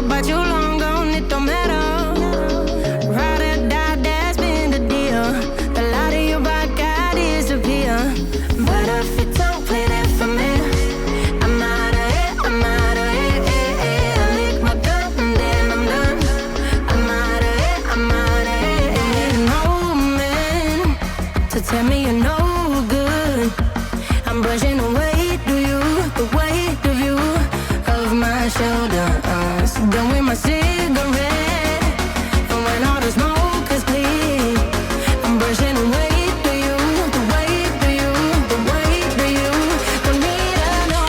But you long gone, it don't matter. Ride or die, that's been the deal. The light of your back, I disappear. But if you don't play that for me, I'm out of it, I'm out of it. I lick my gun and then I'm done. I'm out of it, I'm out of it. And no man to tell me you're no good. I'm brushing away, do you, the weight of you, of my shoulder. Done with my cigarette, and when all the smoke is clear, I'm brushing away to you, the weight to you, the weight to you. Don't need a no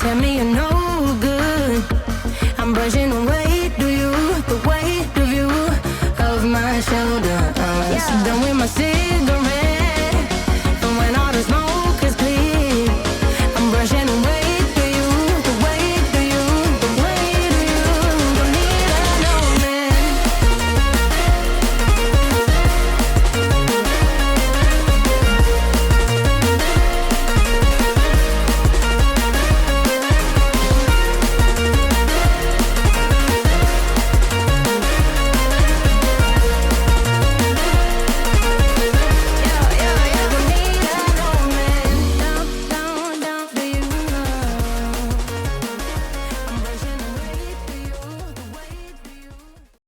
tell me you're no good. I'm brushing away, do you, the weight of you, of my shoulder. So done with my sin.